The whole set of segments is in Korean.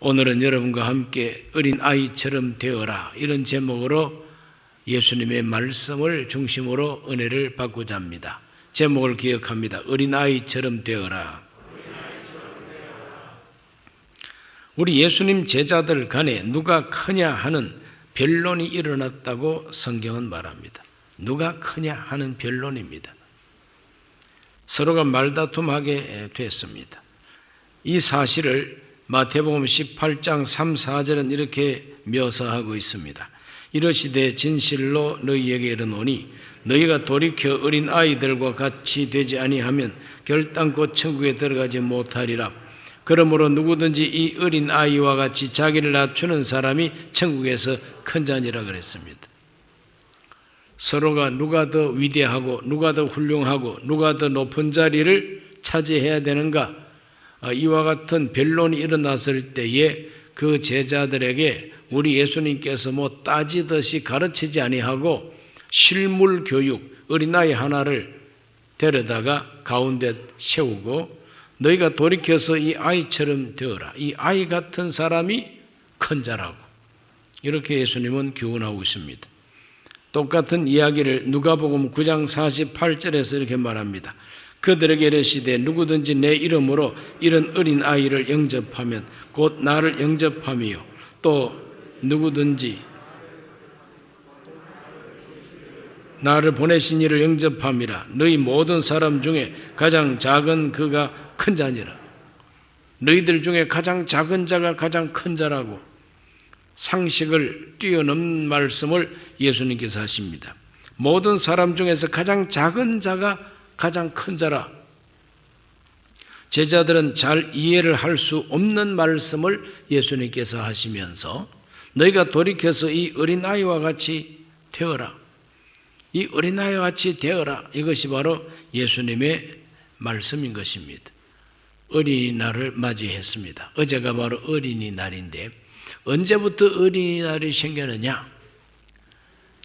오늘은 여러분과 함께 어린아이처럼 되어라, 이런 제목으로 예수님의 말씀을 중심으로 은혜를 받고자 합니다. 제목을 기억합니다. 어린아이처럼 되어라. 우리 예수님 제자들 간에 누가 크냐 하는 변론이 일어났다고 성경은 말합니다. 누가 크냐 하는 변론입니다. 서로가 말다툼하게 됐습니다. 이 사실을 마태복음 18장 3, 4절은 이렇게 묘사하고 있습니다. 이르시되 진실로 너희에게 이르노니 너희가 돌이켜 어린아이들과 같이 되지 아니하면 결단코 천국에 들어가지 못하리라. 그러므로 누구든지 이 어린아이와 같이 자기를 낮추는 사람이 천국에서 큰 자니라 그랬습니다. 서로가 누가 더 위대하고 누가 더 훌륭하고 누가 더 높은 자리를 차지해야 되는가, 이와 같은 변론이 일어났을 때에 그 제자들에게 우리 예수님께서 따지듯이 가르치지 아니하고 실물 교육, 어린아이 하나를 데려다가 가운데 세우고 너희가 돌이켜서 이 아이처럼 되어라. 이 아이 같은 사람이 큰 자라고, 이렇게 예수님은 교훈하고 있습니다. 똑같은 이야기를 누가복음 9장 48절에서 이렇게 말합니다. 그들에게 이르시되 누구든지 내 이름으로 이런 어린아이를 영접하면 곧 나를 영접함이요 또 누구든지 나를 보내신 이를 영접함이라. 너희 모든 사람 중에 가장 작은 그가 큰 자니라. 너희들 중에 가장 작은 자가 가장 큰 자라고 상식을 뛰어넘는 말씀을 예수님께서 하십니다. 모든 사람 중에서 가장 작은 자가 가장 큰 자라. 제자들은 잘 이해를 할 수 없는 말씀을 예수님께서 하시면서 너희가 돌이켜서 이 어린아이와 같이 되어라. 이 어린아이와 같이 되어라. 이것이 바로 예수님의 말씀인 것입니다. 어린이날을 맞이했습니다. 어제가 바로 어린이날인데 언제부터 어린이날이 생겼느냐?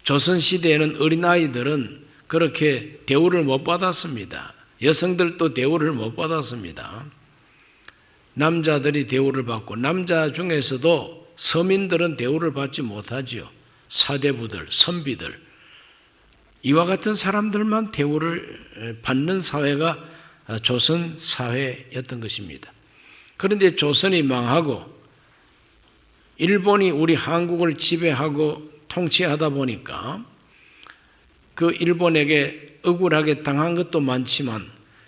조선시대에는 어린아이들은 그렇게 대우를 못 받았습니다. 여성들도 대우를 못 받았습니다. 남자들이 대우를 받고 남자 중에서도 서민들은 대우를 받지 못하지요. 사대부들, 선비들, 이와 같은 사람들만 대우를 받는 사회가 조선 사회였던 것입니다. 그런데 조선이 망하고 일본이 우리 한국을 지배하고 통치하다 보니까 그 일본에게 억울하게 당한 것도 많지만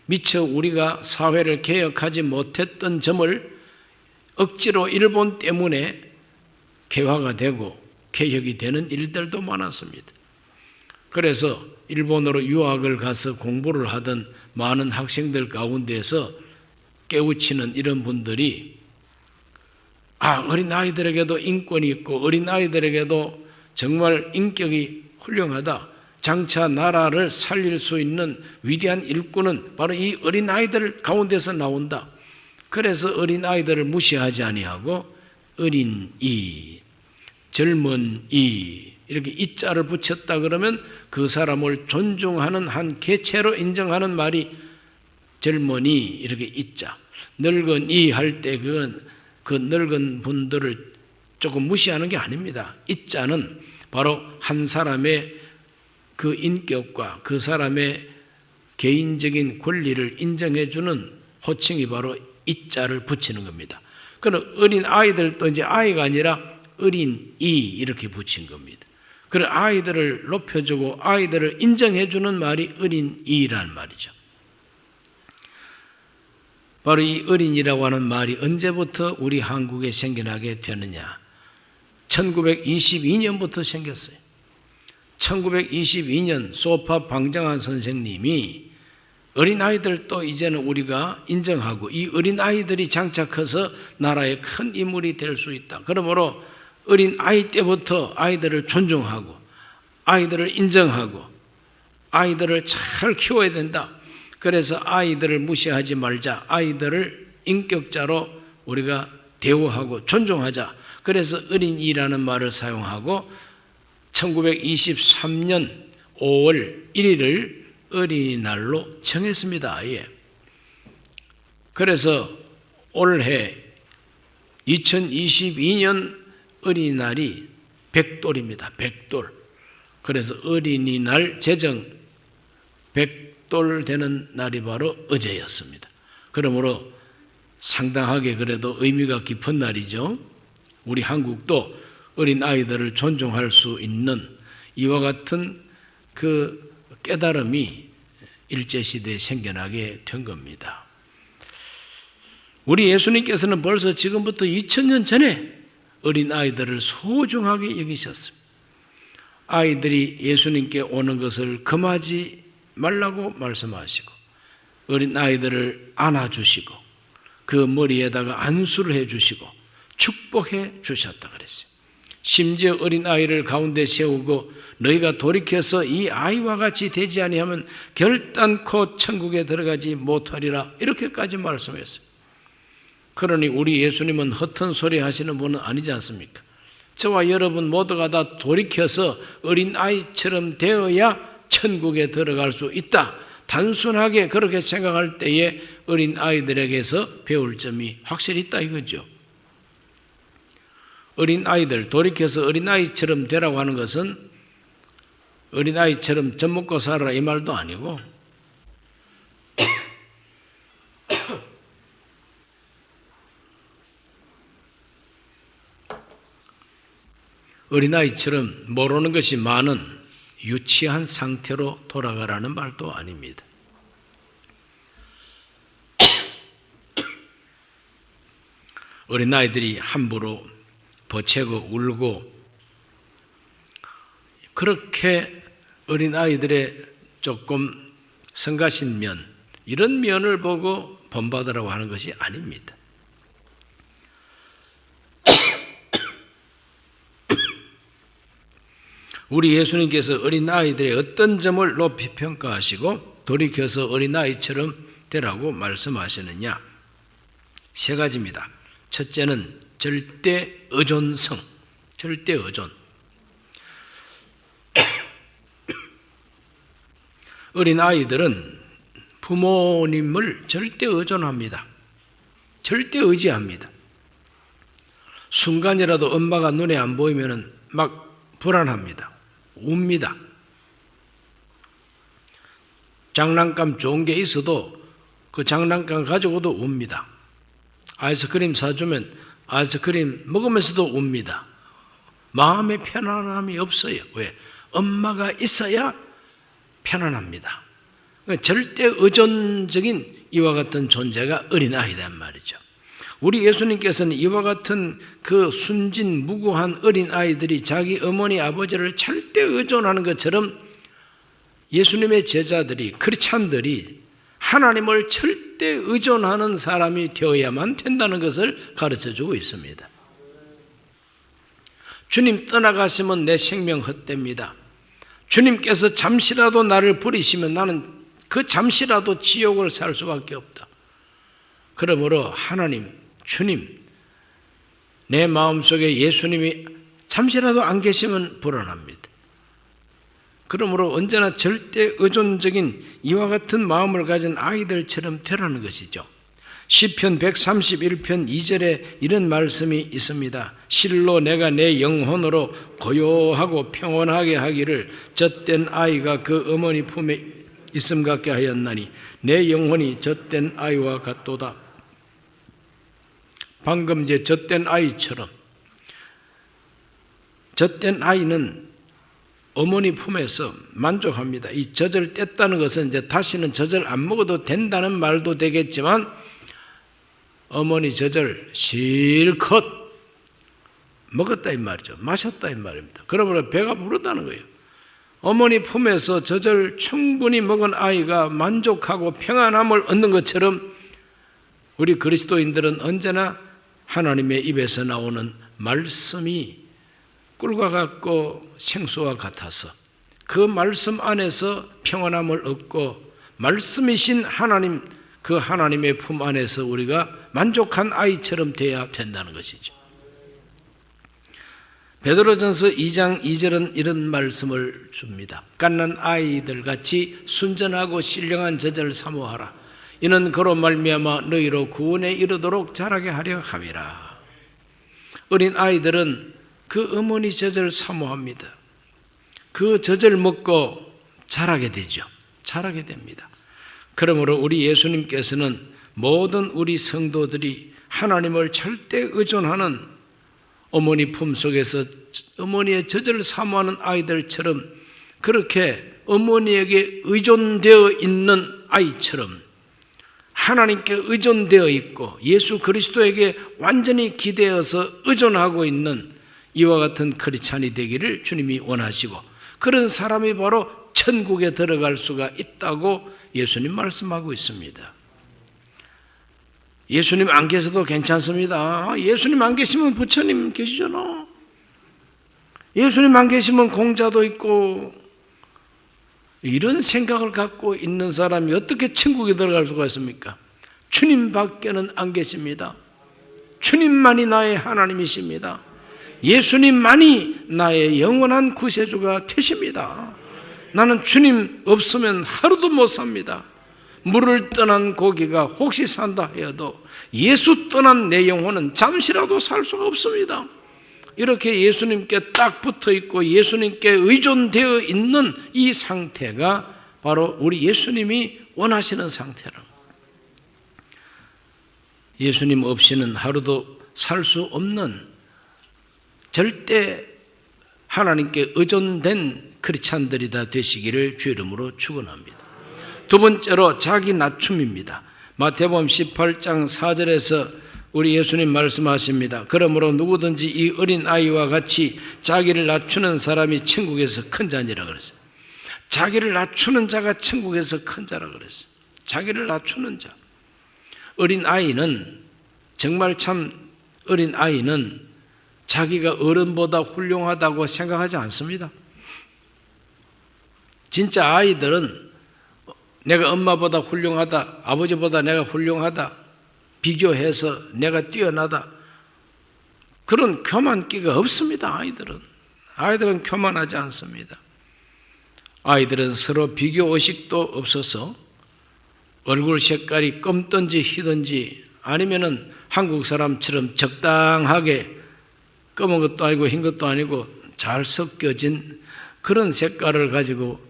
미처 우리가 사회를 개혁하지 못했던 점을 억지로 일본 때문에 개화가 되고 개혁이 되는 일들도 많았습니다. 그래서 일본으로 유학을 가서 공부를 하던 많은 학생들 가운데서 깨우치는 이런 분들이 어린아이들에게도 인권이 있고 어린아이들에게도 정말 인격이 훌륭하다. 장차 나라를 살릴 수 있는 위대한 일꾼은 바로 이 어린아이들 가운데서 나온다. 그래서 어린아이들을 무시하지 아니하고 어린이, 젊은이 이렇게 이자를 붙였다 그러면 그 사람을 존중하는 한 개체로 인정하는 말이 젊은이 이렇게 이자. 늙은이 할 때 그 늙은 분들을 조금 무시하는 게 아닙니다. 이자는 바로 한 사람의 그 인격과 그 사람의 개인적인 권리를 인정해주는 호칭이 바로 이자를 붙이는 겁니다. 그럼 어린 아이들도 이제 아이가 아니라 어린이 이렇게 붙인 겁니다. 그래 아이들을 높여주고 아이들을 인정해주는 말이 어린이란 말이죠. 바로 이 어린이라고 하는 말이 언제부터 우리 한국에 생겨나게 되느냐? 1922년부터 생겼어요. 1922년 소파 방정환 선생님이 어린아이들도 이제는 우리가 인정하고 이 어린아이들이 장차 커서 나라의 큰 인물이 될 수 있다. 그러므로 어린아이 때부터 아이들을 존중하고 아이들을 인정하고 아이들을 잘 키워야 된다. 그래서 아이들을 무시하지 말자. 아이들을 인격자로 우리가 대우하고 존중하자. 그래서 어린이라는 말을 사용하고 1923년 5월 1일을 어린이날로 정했습니다. 그래서 올해 2022년 어린이날이 백돌입니다. 백돌. 그래서 어린이날 제정 백돌 되는 날이 바로 어제였습니다. 그러므로 상당하게 그래도 의미가 깊은 날이죠. 우리 한국도 어린 아이들을 존중할 수 있는 이와 같은 그 깨달음이 일제시대에 생겨나게 된 겁니다. 우리 예수님께서는 벌써 지금부터 2000년 전에 어린 아이들을 소중하게 여기셨습니다. 아이들이 예수님께 오는 것을 금하지 말라고 말씀하시고 어린 아이들을 안아주시고 그 머리에다가 안수를 해주시고 축복해 주셨다 그랬어요. 심지어 어린 아이를 가운데 세우고 너희가 돌이켜서 이 아이와 같이 되지 아니하면 결단코 천국에 들어가지 못하리라 이렇게까지 말씀했어요. 그러니 우리 예수님은 허튼 소리 하시는 분은 아니지 않습니까? 저와 여러분 모두가 다 돌이켜서 어린 아이처럼 되어야 천국에 들어갈 수 있다. 단순하게 그렇게 생각할 때에 어린 아이들에게서 배울 점이 확실히 있다 이거죠. 어린 아이들, 돌이켜서 어린 아이처럼 되라고 하는 것은 어린 아이처럼 젖 먹고 살아라 이 말도 아니고 어린아이처럼 모르는 것이 많은 유치한 상태로 돌아가라는 말도 아닙니다. 어린아이들이 함부로 버채고 울고 그렇게 어린아이들의 조금 성가신 면 이런 면을 보고 본받으라고 하는 것이 아닙니다. 우리 예수님께서 어린아이들의 어떤 점을 높이 평가하시고 돌이켜서 어린아이처럼 되라고 말씀하시느냐? 세 가지입니다. 첫째는 절대 의존성, 절대 의존. 어린아이들은 부모님을 절대 의존합니다. 절대 의지합니다. 순간이라도 엄마가 눈에 안 보이면 막 불안합니다. 웁니다. 장난감 좋은 게 있어도 그 장난감 가지고도 웁니다. 아이스크림 사주면 아이스크림 먹으면서도 웁니다. 마음의 편안함이 없어요. 왜? 엄마가 있어야 편안합니다. 절대 의존적인 이와 같은 존재가 어린아이란 말이죠. 우리 예수님께서는 이와 같은 그 순진 무구한 어린아이들이 자기 어머니 아버지를 절대 의존하는 것처럼 예수님의 제자들이 크리스찬들이 하나님을 절대 의존하는 사람이 되어야만 된다는 것을 가르쳐주고 있습니다. 주님 떠나가시면 내 생명 헛됩니다. 주님께서 잠시라도 나를 버리시면 나는 그 잠시라도 지옥을 살 수밖에 없다. 그러므로 하나님, 주님, 내 마음속에 예수님이 잠시라도 안 계시면 불안합니다. 그러므로 언제나 절대 의존적인 이와 같은 마음을 가진 아이들처럼 되라는 것이죠. 시편 131편 2절에 이런 말씀이 있습니다. 실로 내가 내 영혼으로 고요하고 평온하게 하기를 젖된 아이가 그 어머니 품에 있음 같게 하였나니 내 영혼이 젖된 아이와 같도다. 방금 이제 젖된 아이처럼, 젖된 아이는 어머니 품에서 만족합니다. 이 젖을 뗐다는 것은 이제 다시는 젖을 안 먹어도 된다는 말도 되겠지만 어머니 젖을 실컷 먹었다 이 말이죠. 마셨다 이 말입니다. 그러므로 배가 부르다는 거예요. 어머니 품에서 젖을 충분히 먹은 아이가 만족하고 평안함을 얻는 것처럼 우리 그리스도인들은 언제나 하나님의 입에서 나오는 말씀이 꿀과 같고 생수와 같아서 그 말씀 안에서 평안함을 얻고 말씀이신 하나님, 그 하나님의 품 안에서 우리가 만족한 아이처럼 돼야 된다는 것이죠. 베드로전서 2장 2절은 이런 말씀을 줍니다. 갓난 아이들 같이 순전하고 신령한 젖을 사모하라. 이는 그로 말미암아 너희로 구원에 이르도록 자라게 하려 함이라. 어린 아이들은 그 어머니 젖을 사모합니다. 그 젖을 먹고 자라게 되죠. 자라게 됩니다. 그러므로 우리 예수님께서는 모든 우리 성도들이 하나님을 절대 의존하는 어머니 품속에서 어머니의 젖을 사모하는 아이들처럼 그렇게 어머니에게 의존되어 있는 아이처럼 하나님께 의존되어 있고 예수 그리스도에게 완전히 기대어서 의존하고 있는 이와 같은 크리스찬이 되기를 주님이 원하시고 그런 사람이 바로 천국에 들어갈 수가 있다고 예수님 말씀하고 있습니다. 예수님 안 계셔도 괜찮습니다. 예수님 안 계시면 부처님 계시잖아. 예수님 안 계시면 공자도 있고. 이런 생각을 갖고 있는 사람이 어떻게 천국에 들어갈 수가 있습니까? 주님 밖에는 안 계십니다. 주님만이 나의 하나님이십니다. 예수님만이 나의 영원한 구세주가 되십니다. 나는 주님 없으면 하루도 못 삽니다. 물을 떠난 고기가 혹시 산다 해도 예수 떠난 내 영혼은 잠시라도 살 수가 없습니다. 이렇게 예수님께 딱 붙어 있고 예수님께 의존되어 있는 이 상태가 바로 우리 예수님이 원하시는 상태라. 예수님 없이는 하루도 살 수 없는 절대 하나님께 의존된 크리스찬들이 다 되시기를 주 이름으로 축원합니다. 두 번째로 자기 낮춤입니다. 마태복음 18장 4절에서 우리 예수님 말씀하십니다. 그러므로 누구든지 이 어린 아이와 같이 자기를 낮추는 사람이 천국에서 큰 자니라 그랬어요. 자기를 낮추는 자가 천국에서 큰 자라 그랬어요. 자기를 낮추는 자. 어린 아이는 정말 참 어린 아이는 자기가 어른보다 훌륭하다고 생각하지 않습니다. 진짜 아이들은 내가 엄마보다 훌륭하다, 아버지보다 내가 훌륭하다, 비교해서 내가 뛰어나다, 그런 교만기가 없습니다. 아이들은 교만하지 않습니다. 아이들은 서로 비교 의식도 없어서 얼굴 색깔이 검든지 희든지 아니면은 한국 사람처럼 적당하게 검은 것도 아니고 흰 것도 아니고 잘 섞여진 그런 색깔을 가지고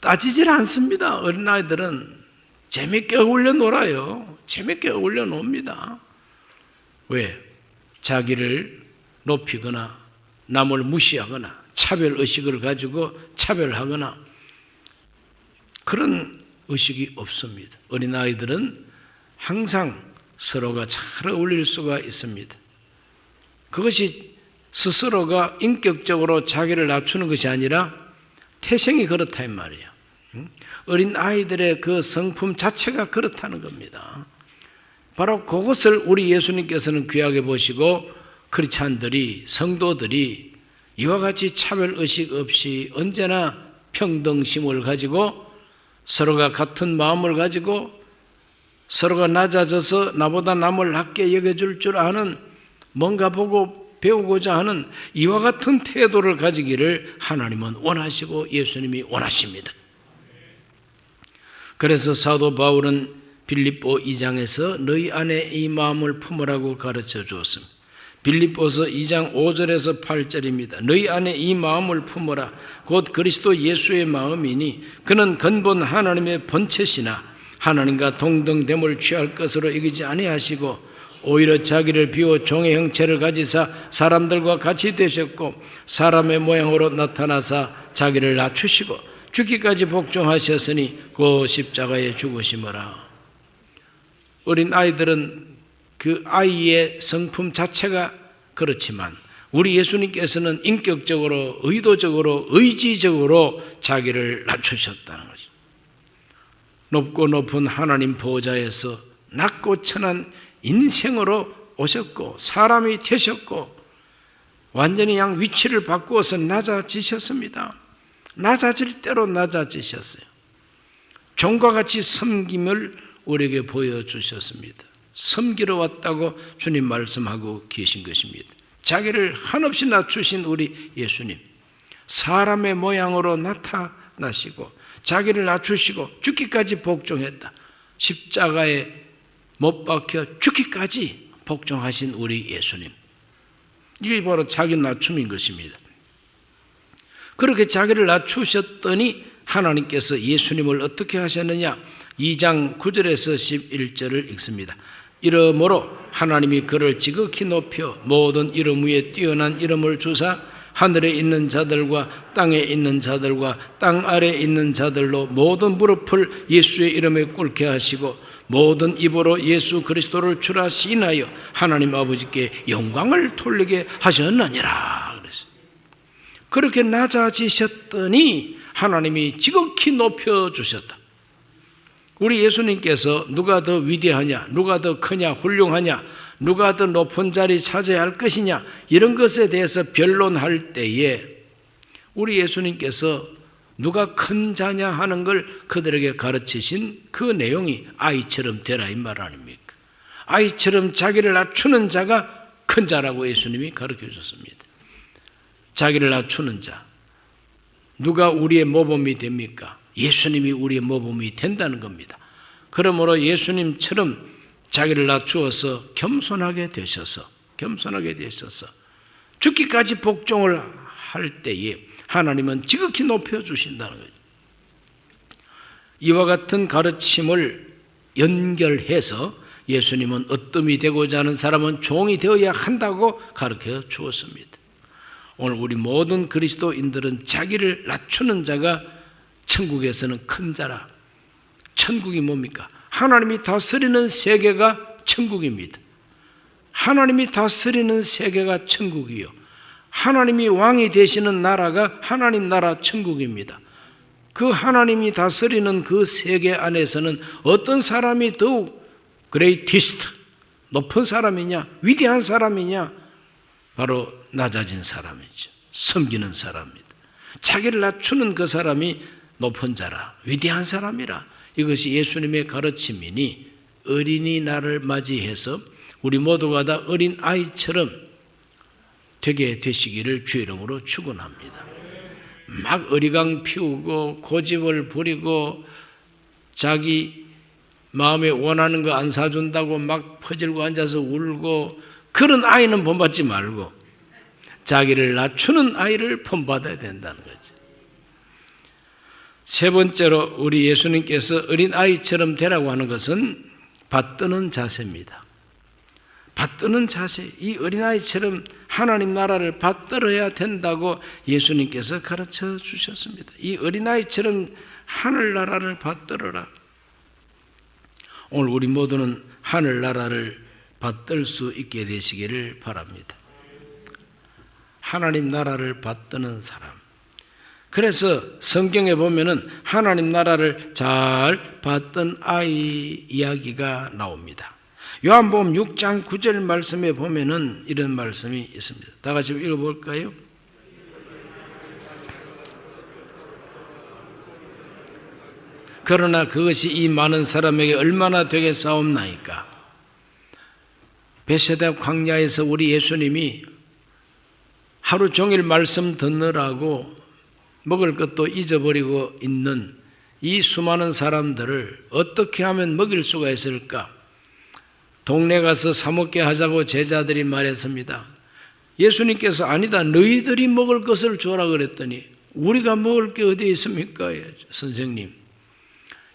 따지질 않습니다. 어린아이들은 재밌게 어울려 놀아요. 재밌게 어울려 놉니다. 왜? 자기를 높이거나 남을 무시하거나 차별의식을 가지고 차별하거나 그런 의식이 없습니다. 어린아이들은 항상 서로가 잘 어울릴 수가 있습니다. 그것이 스스로가 인격적으로 자기를 낮추는 것이 아니라 태생이 그렇다 이 말이에요. 어린 아이들의 그 성품 자체가 그렇다는 겁니다. 바로 그것을 우리 예수님께서는 귀하게 보시고 크리스찬들이 성도들이 이와 같이 차별의식 없이 언제나 평등심을 가지고 서로가 같은 마음을 가지고 서로가 낮아져서 나보다 남을 낮게 여겨줄 줄 아는 뭔가 보고 배우고자 하는 이와 같은 태도를 가지기를 하나님은 원하시고 예수님이 원하십니다. 그래서 사도 바울은 빌립보 2장에서 너희 안에 이 마음을 품으라고 가르쳐 주었습니다. 빌립보서 2장 5절에서 8절입니다. 너희 안에 이 마음을 품으라. 곧 그리스도 예수의 마음이니 그는 근본 하나님의 본체시나 하나님과 동등됨을 취할 것으로 여기지 아니하시고 오히려 자기를 비워 종의 형체를 가지사 사람들과 같이 되셨고 사람의 모양으로 나타나사 자기를 낮추시고 죽기까지 복종하셨으니 그 십자가에 죽으심이라. 어린 아이들은 그 아이의 성품 자체가 그렇지만 우리 예수님께서는 인격적으로 의도적으로 의지적으로 자기를 낮추셨다는 거죠. 높고 높은 하나님 보좌에서 낮고 천한 인생으로 오셨고 사람이 되셨고 완전히 양 위치를 바꾸어서 낮아지셨습니다. 낮아질 대로 낮아지셨어요. 종과 같이 섬김을 우리에게 보여주셨습니다. 섬기러 왔다고 주님 말씀하고 계신 것입니다. 자기를 한없이 낮추신 우리 예수님, 사람의 모양으로 나타나시고 자기를 낮추시고 죽기까지 복종했다. 십자가에 못 박혀 죽기까지 복종하신 우리 예수님, 이게 바로 자기 낮춤인 것입니다. 그렇게 자기를 낮추셨더니 하나님께서 예수님을 어떻게 하셨느냐? 2장 9절에서 11절을 읽습니다. 이러므로 하나님이 그를 지극히 높여 모든 이름 위에 뛰어난 이름을 주사 하늘에 있는 자들과 땅에 있는 자들과 땅 아래에 있는 자들로 모든 무릎을 예수의 이름에 꿇게 하시고 모든 입으로 예수 그리스도를 주라 시인하여 하나님 아버지께 영광을 돌리게 하셨느니라 그랬어요. 그렇게 낮아지셨더니 하나님이 지극히 높여주셨다. 우리 예수님께서 누가 더 위대하냐, 누가 더 크냐, 훌륭하냐, 누가 더 높은 자리 차지해야 할 것이냐, 이런 것에 대해서 변론할 때에 우리 예수님께서 누가 큰 자냐 하는 걸 그들에게 가르치신 그 내용이 아이처럼 되라 이 말 아닙니까? 아이처럼 자기를 낮추는 자가 큰 자라고 예수님이 가르쳐 주셨습니다. 자기를 낮추는 자, 누가 우리의 모범이 됩니까? 예수님이 우리의 모범이 된다는 겁니다. 그러므로 예수님처럼 자기를 낮추어서 겸손하게 되셔서 죽기까지 복종을 할 때에 하나님은 지극히 높여주신다는 거죠. 이와 같은 가르침을 연결해서 예수님은 어뜸이 되고자 하는 사람은 종이 되어야 한다고 가르쳐 주었습니다. 오늘 우리 모든 그리스도인들은 자기를 낮추는 자가 천국에서는 큰 자라. 천국이 뭡니까? 하나님이 다스리는 세계가 천국입니다. 하나님이 다스리는 세계가 천국이요, 하나님이 왕이 되시는 나라가 하나님 나라 천국입니다. 그 하나님이 다스리는 그 세계 안에서는 어떤 사람이 더욱 그레이티스트, 높은 사람이냐, 위대한 사람이냐? 바로 낮아진 사람이죠. 섬기는 사람입니다. 자기를 낮추는 그 사람이 높은 자라, 위대한 사람이라. 이것이 예수님의 가르침이니 어린이날을 맞이해서 우리 모두가 다 어린 아이처럼 되게 되시기를 주의 이름으로 축원합니다. 막 어리광 피우고 고집을 부리고 자기 마음에 원하는 거 안 사준다고 막 퍼질고 앉아서 울고 그런 아이는 본받지 말고 자기를 낮추는 아이를 본받아야 된다는 거죠. 세 번째로 우리 예수님께서 어린아이처럼 되라고 하는 것은 받드는 자세입니다. 받드는 자세, 이 어린아이처럼 하나님 나라를 받들어야 된다고 예수님께서 가르쳐 주셨습니다. 이 어린아이처럼 하늘나라를 받들어라. 오늘 우리 모두는 하늘나라를 받들 수 있게 되시기를 바랍니다. 하나님 나라를 받드는 사람. 그래서 성경에 보면은 하나님 나라를 잘 받던 아이 이야기가 나옵니다. 요한복음 6장 9절 말씀에 보면은 이런 말씀이 있습니다. 다 같이 읽어볼까요? 그러나 그것이 이 많은 사람에게 얼마나 되겠사옵나이까. 베세다 광야에서 우리 예수님이 하루 종일 말씀 듣느라고 먹을 것도 잊어버리고 있는 이 수많은 사람들을 어떻게 하면 먹일 수가 있을까? 동네 가서 사 먹게 하자고 제자들이 말했습니다. 예수님께서 아니다, 너희들이 먹을 것을 줘라 그랬더니 우리가 먹을 게 어디에 있습니까? 선생님,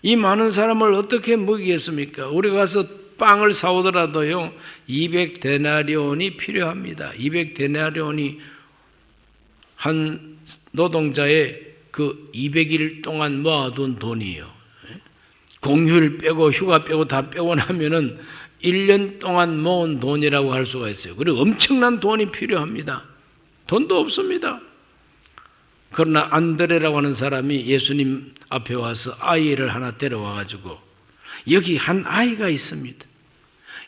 이 많은 사람을 어떻게 먹이겠습니까? 우리 가서 빵을 사오더라도요 200데나리온이 필요합니다. 200데나리온이 한 노동자의 그 200일 동안 모아둔 돈이에요. 공휴일 빼고 휴가 빼고 다 빼고 나면은 1년 동안 모은 돈이라고 할 수가 있어요. 그리고 엄청난 돈이 필요합니다. 돈도 없습니다. 그러나 안드레라고 하는 사람이 예수님 앞에 와서 아이를 하나 데려와 가지고 여기 한 아이가 있습니다.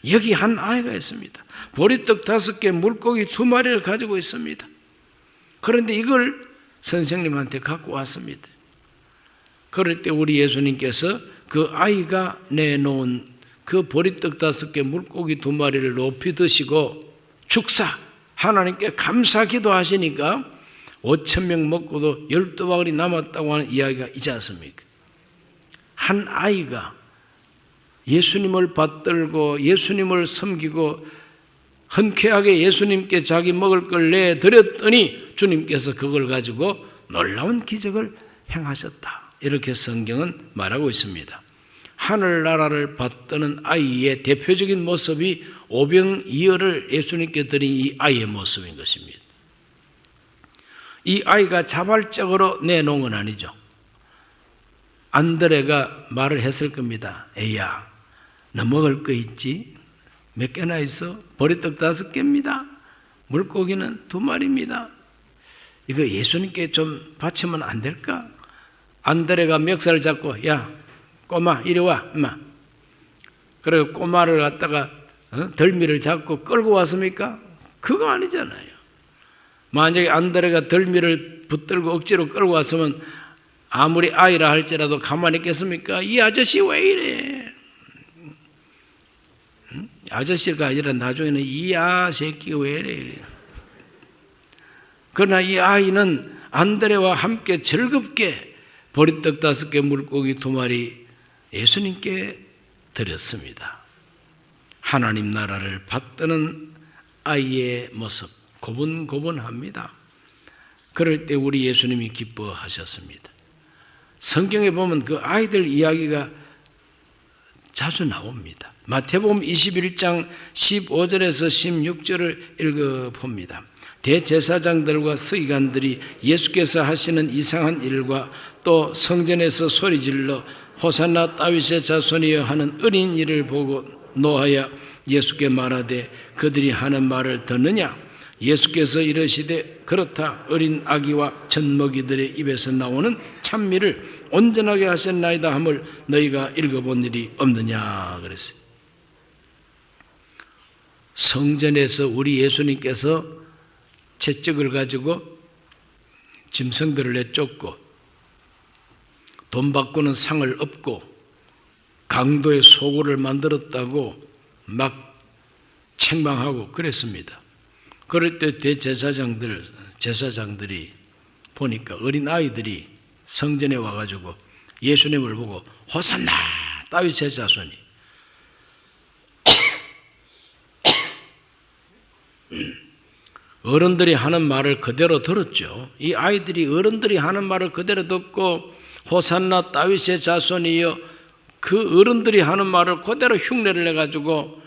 여기 한 아이가 있습니다. 보리떡 5개, 물고기 2마리를 가지고 있습니다. 그런데 이걸 선생님한테 갖고 왔습니다. 그럴 때 우리 예수님께서 그 아이가 내놓은 그 보리떡 5개, 물고기 2마리를 높이 드시고 축사, 하나님께 감사 기도하시니까 5,000명 먹고도 12바구니 남았다고 하는 이야기가 있지 않습니까? 한 아이가 예수님을 받들고 예수님을 섬기고 흔쾌하게 예수님께 자기 먹을 걸 내드렸더니 주님께서 그걸 가지고 놀라운 기적을 행하셨다. 이렇게 성경은 말하고 있습니다. 하늘나라를 받드는 아이의 대표적인 모습이 오병이어를 예수님께 드린 이 아이의 모습인 것입니다. 이 아이가 자발적으로 내놓은 건 아니죠. 안드레가 말을 했을 겁니다. 에이야, 너 먹을 거 있지? 몇 개나 있어? 보리떡 5개입니다. 물고기는 2마리입니다. 이거 예수님께 좀 바치면 안 될까? 안드레가 멱살을 잡고, 야, 꼬마 이리 와, 엄마. 그리고 꼬마를 갖다가 덜미를 잡고 끌고 왔습니까? 그거 아니잖아요. 만약에 안드레가 덜미를 붙들고 억지로 끌고 왔으면 아무리 아이라 할지라도 가만히 있겠습니까? 이 아저씨 왜 이래? 아저씨가 아니라 나중에는 이 새끼 왜 이래? 그러나 이 아이는 안드레와 함께 즐겁게 보리떡 5개, 물고기 2마리 예수님께 드렸습니다. 하나님 나라를 받드는 아이의 모습 고분고분합니다. 그럴 때 우리 예수님이 기뻐하셨습니다. 성경에 보면 그 아이들 이야기가 자주 나옵니다. 마태복음 21장 15절에서 16절을 읽어봅니다. 대제사장들과 서기관들이 예수께서 하시는 이상한 일과 또 성전에서 소리질러 호산나 다윗의 자손이여 하는 어린 이를 보고 노하여 예수께 말하되 그들이 하는 말을 듣느냐? 예수께서 이르시되 그렇다. 어린 아기와 젖먹이들의 입에서 나오는 찬미를 온전하게 하셨나이다 함을 너희가 읽어본 일이 없느냐 그랬어요. 성전에서 우리 예수님께서 채찍을 가지고 짐승들을 내쫓고 돈 바꾸는 상을 엎고 강도의 소굴을 만들었다고 막 책망하고 그랬습니다. 그럴 때 제사장들이 보니까 어린 아이들이 성전에 와가지고 예수님을 보고 호산나 다윗의 자손이 어른들이 하는 말을 그대로 들었죠. 이 아이들이 어른들이 하는 말을 그대로 듣고 호산나 다윗의 자손이여 그 어른들이 하는 말을 그대로 흉내를 내가지고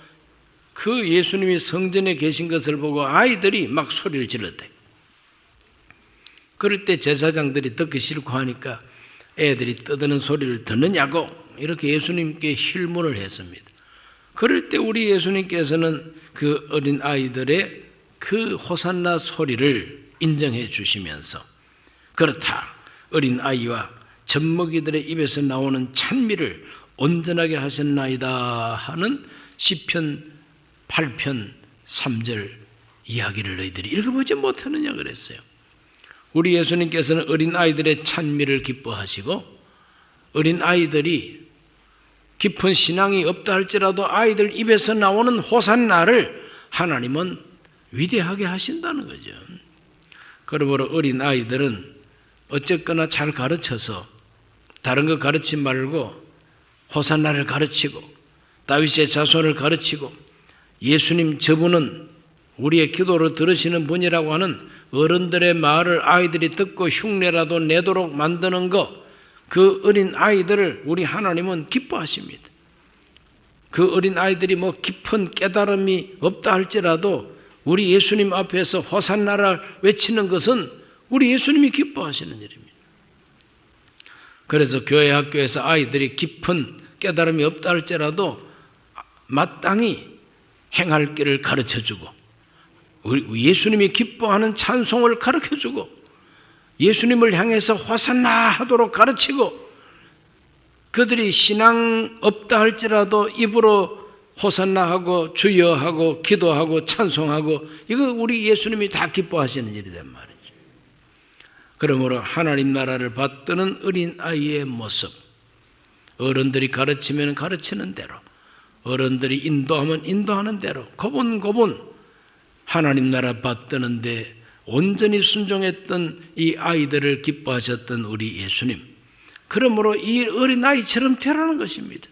그 예수님이 성전에 계신 것을 보고 아이들이 막 소리를 질렀대. 그럴 때 제사장들이 듣기 싫고 하니까 애들이 떠드는 소리를 듣느냐고 이렇게 예수님께 힐문을 했습니다. 그럴 때 우리 예수님께서는 그 어린 아이들의 그 호산나 소리를 인정해 주시면서 그렇다. 어린 아이와 젖먹이들의 입에서 나오는 찬미를 온전하게 하셨나이다 하는 시편 8편 3절 이야기를 너희들이 읽어보지 못하느냐 그랬어요. 우리 예수님께서는 어린 아이들의 찬미를 기뻐하시고 어린 아이들이 깊은 신앙이 없다 할지라도 아이들 입에서 나오는 호산나를 하나님은 위대하게 하신다는 거죠. 그러므로 어린 아이들은 어쨌거나 잘 가르쳐서 다른 거 가르치지 말고 호산나를 가르치고 다윗의 자손을 가르치고 예수님 저분은 우리의 기도를 들으시는 분이라고 하는 어른들의 말을 아이들이 듣고 흉내라도 내도록 만드는 것, 그 어린 아이들을 우리 하나님은 기뻐하십니다. 그 어린 아이들이 뭐 깊은 깨달음이 없다 할지라도 우리 예수님 앞에서 호산나를 외치는 것은 우리 예수님이 기뻐하시는 일입니다. 그래서 교회 학교에서 아이들이 깊은 깨달음이 없다 할지라도 마땅히 행할 길을 가르쳐주고 예수님이 기뻐하는 찬송을 가르쳐주고 예수님을 향해서 호산나 하도록 가르치고 그들이 신앙 없다 할지라도 입으로 호산나 하고 주여 하고 기도하고 찬송하고 이거 우리 예수님이 다 기뻐하시는 일이란 말이죠. 그러므로 하나님 나라를 받드는 어린 아이의 모습, 어른들이 가르치면 가르치는 대로, 어른들이 인도하면 인도하는 대로 고분고분 하나님 나라 받드는데 온전히 순종했던 이 아이들을 기뻐하셨던 우리 예수님, 그러므로 이 어린 아이처럼 되라는 것입니다.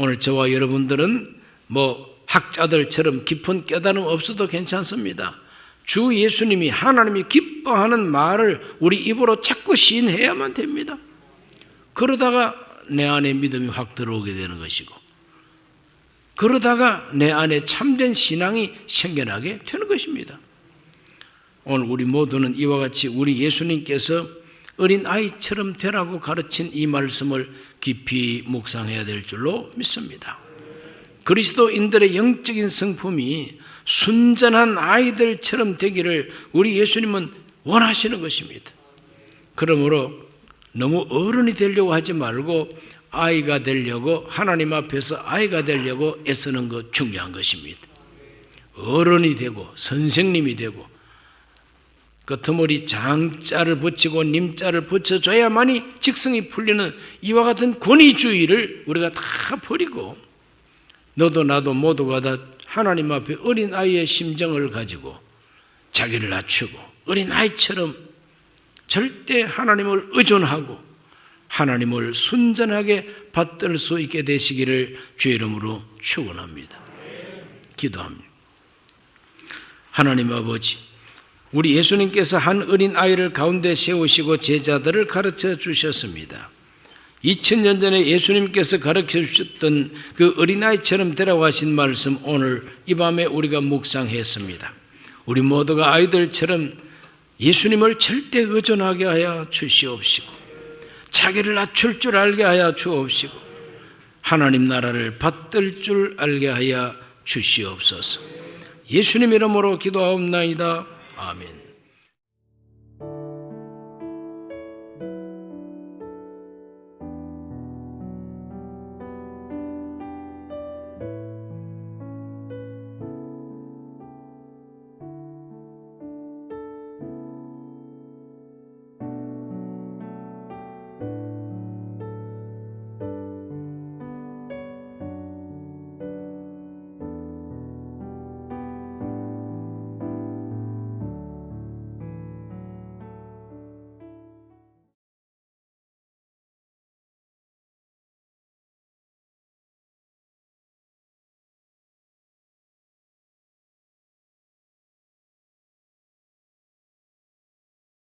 오늘 저와 여러분들은 뭐 학자들처럼 깊은 깨달음 없어도 괜찮습니다. 주 예수님이 하나님이 기뻐하는 말을 우리 입으로 자꾸 시인해야만 됩니다. 그러다가 내 안에 믿음이 확 들어오게 되는 것이고, 그러다가 내 안에 참된 신앙이 생겨나게 되는 것입니다. 오늘 우리 모두는 이와 같이 우리 예수님께서 어린 아이처럼 되라고 가르친 이 말씀을 깊이 묵상해야 될 줄로 믿습니다. 그리스도인들의 영적인 성품이 순전한 아이들처럼 되기를 우리 예수님은 원하시는 것입니다. 그러므로 너무 어른이 되려고 하지 말고 아이가 되려고, 하나님 앞에서 아이가 되려고 애쓰는 것 중요한 것입니다. 어른이 되고 선생님이 되고 끄트머리 장자를 붙이고 님자를 붙여줘야만이 직성이 풀리는 이와 같은 권위주의를 우리가 다 버리고, 너도 나도 모두가 다 하나님 앞에 어린아이의 심정을 가지고 자기를 낮추고 어린아이처럼 절대 하나님을 의존하고 하나님을 순전하게 받들 수 있게 되시기를 주의 이름으로 축원합니다. 기도합니다. 하나님 아버지, 우리 예수님께서 한 어린아이를 가운데 세우시고 제자들을 가르쳐 주셨습니다. 2000년 전에 예수님께서 가르쳐 주셨던 그 어린아이처럼 되라고 하신 말씀, 오늘 이 밤에 우리가 묵상했습니다. 우리 모두가 아이들처럼 예수님을 절대 의존하게 하여 주시옵시고, 자기를 낮출 줄 알게 하여 주옵시고, 하나님 나라를 받들 줄 알게 하여 주시옵소서. 예수님 이름으로 기도하옵나이다. 아멘.